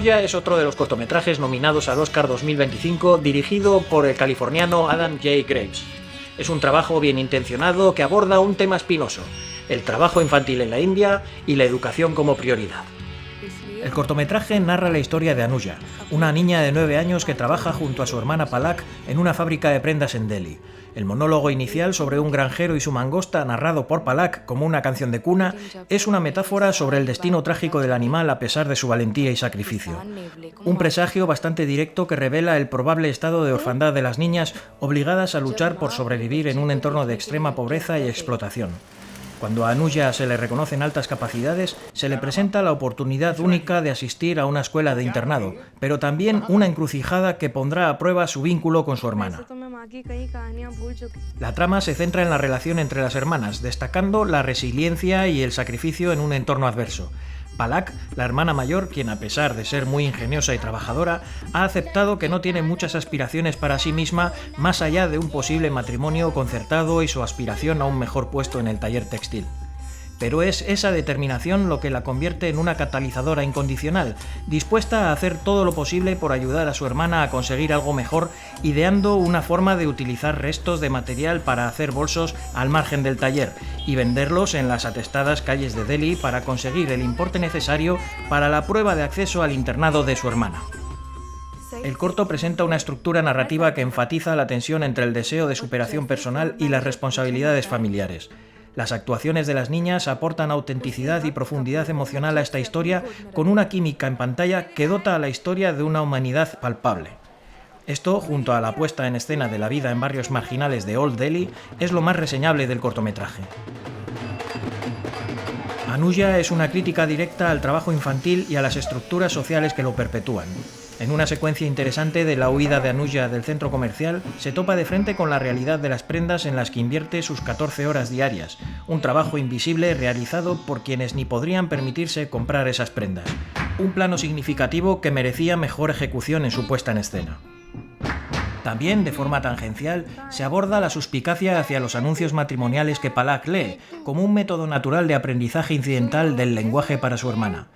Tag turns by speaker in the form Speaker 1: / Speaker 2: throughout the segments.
Speaker 1: Anuya es otro de los cortometrajes nominados al Oscar 2025, dirigido por el californiano Adam J. Graves. Es un trabajo bien intencionado que aborda un tema espinoso: el trabajo infantil en la India y la educación como prioridad. El cortometraje narra la historia de Anuya, una niña de 9 años que trabaja junto a su hermana Palak en una fábrica de prendas en Delhi. El monólogo inicial sobre un granjero y su mangosta, narrado por Palak como una canción de cuna, es una metáfora sobre el destino trágico del animal a pesar de su valentía y sacrificio. Un presagio bastante directo que revela el probable estado de orfandad de las niñas obligadas a luchar por sobrevivir en un entorno de extrema pobreza y explotación. Cuando a Anuya se le reconocen altas capacidades, se le presenta la oportunidad única de asistir a una escuela de internado, pero también una encrucijada que pondrá a prueba su vínculo con su hermana. La trama se centra en la relación entre las hermanas, destacando la resiliencia y el sacrificio en un entorno adverso. Palak, la hermana mayor, quien a pesar de ser muy ingeniosa y trabajadora, ha aceptado que no tiene muchas aspiraciones para sí misma más allá de un posible matrimonio concertado y su aspiración a un mejor puesto en el taller textil. Pero es esa determinación lo que la convierte en una catalizadora incondicional, dispuesta a hacer todo lo posible por ayudar a su hermana a conseguir algo mejor, ideando una forma de utilizar restos de material para hacer bolsos al margen del taller y venderlos en las atestadas calles de Delhi para conseguir el importe necesario para la prueba de acceso al internado de su hermana. El corto presenta una estructura narrativa que enfatiza la tensión entre el deseo de superación personal y las responsabilidades familiares. Las actuaciones de las niñas aportan autenticidad y profundidad emocional a esta historia, con una química en pantalla que dota a la historia de una humanidad palpable. Esto, junto a la puesta en escena de la vida en barrios marginales de Old Delhi, es lo más reseñable del cortometraje. Anuya es una crítica directa al trabajo infantil y a las estructuras sociales que lo perpetúan. En una secuencia interesante de la huida de Anuya del centro comercial, se topa de frente con la realidad de las prendas en las que invierte sus 14 horas diarias, un trabajo invisible realizado por quienes ni podrían permitirse comprar esas prendas. Un plano significativo que merecía mejor ejecución en su puesta en escena. También, de forma tangencial, se aborda la suspicacia hacia los anuncios matrimoniales que Palak lee, como un método natural de aprendizaje incidental del lenguaje para su hermana.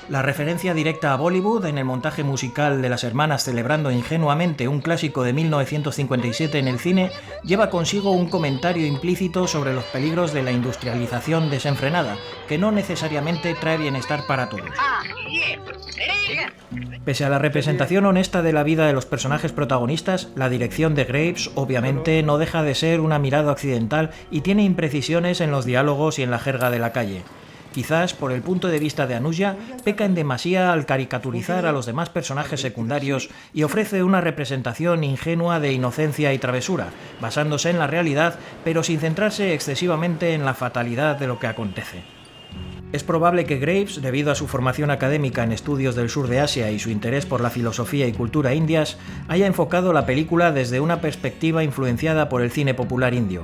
Speaker 1: La referencia directa a Bollywood en el montaje musical de las hermanas celebrando ingenuamente un clásico de 1957 en el cine lleva consigo un comentario implícito sobre los peligros de la industrialización desenfrenada, que no necesariamente trae bienestar para todos. Pese a la representación honesta de la vida de los personajes protagonistas, la dirección de Graves obviamente no deja de ser una mirada occidental y tiene imprecisiones en los diálogos y en la jerga de la calle. Quizás, por el punto de vista de Anuya, peca en demasía al caricaturizar a los demás personajes secundarios y ofrece una representación ingenua de inocencia y travesura, basándose en la realidad, pero sin centrarse excesivamente en la fatalidad de lo que acontece. Es probable que Graves, debido a su formación académica en estudios del sur de Asia y su interés por la filosofía y cultura indias, haya enfocado la película desde una perspectiva influenciada por el cine popular indio.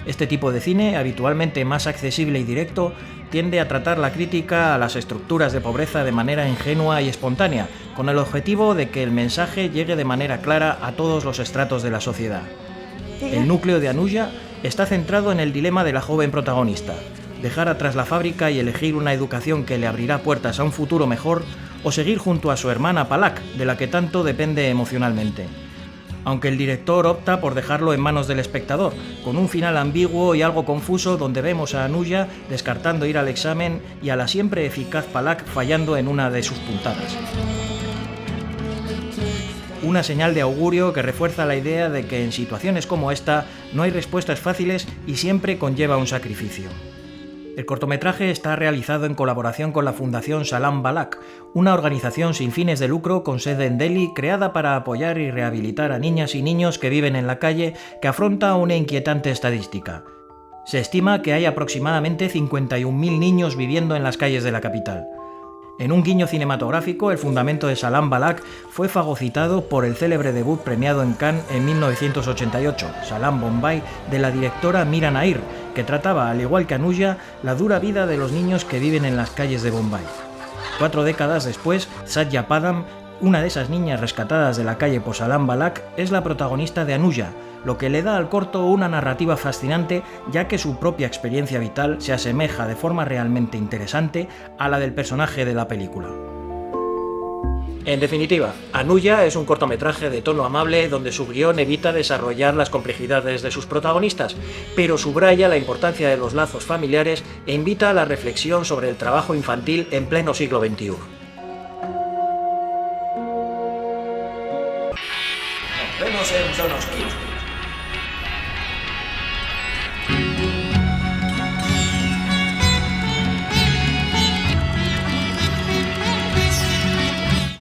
Speaker 1: Este tipo de cine, habitualmente más accesible y directo, tiende a tratar la crítica a las estructuras de pobreza de manera ingenua y espontánea, con el objetivo de que el mensaje llegue de manera clara a todos los estratos de la sociedad. El núcleo de Anuya está centrado en el dilema de la joven protagonista: dejar atrás la fábrica y elegir una educación que le abrirá puertas a un futuro mejor, o seguir junto a su hermana Palak, de la que tanto depende emocionalmente. Aunque el director opta por dejarlo en manos del espectador, con un final ambiguo y algo confuso donde vemos a Anuya descartando ir al examen y a la siempre eficaz Palak fallando en una de sus puntadas. Una señal de augurio que refuerza la idea de que en situaciones como esta no hay respuestas fáciles y siempre conlleva un sacrificio. El cortometraje está realizado en colaboración con la Fundación Salam Balak, una organización sin fines de lucro con sede en Delhi creada para apoyar y rehabilitar a niñas y niños que viven en la calle, que afronta una inquietante estadística. Se estima que hay aproximadamente 51.000 niños viviendo en las calles de la capital. En un guiño cinematográfico, el fundamento de Salam Balak fue fagocitado por el célebre debut premiado en Cannes en 1988, Salam Bombay, de la directora Mira Nair, que trataba, al igual que Anuya, la dura vida de los niños que viven en las calles de Bombay. 4 décadas después, Satya Padam Una de esas niñas rescatadas de la calle por Salam Balak es la protagonista de Anuja, lo que le da al corto una narrativa fascinante, ya que su propia experiencia vital se asemeja de forma realmente interesante a la del personaje de la película. En definitiva, Anuja es un cortometraje de tono amable donde su guión evita desarrollar las complejidades de sus protagonistas, pero subraya la importancia de los lazos familiares e invita a la reflexión sobre el trabajo infantil en pleno siglo XXI. Nos vemos en Sonos Kids.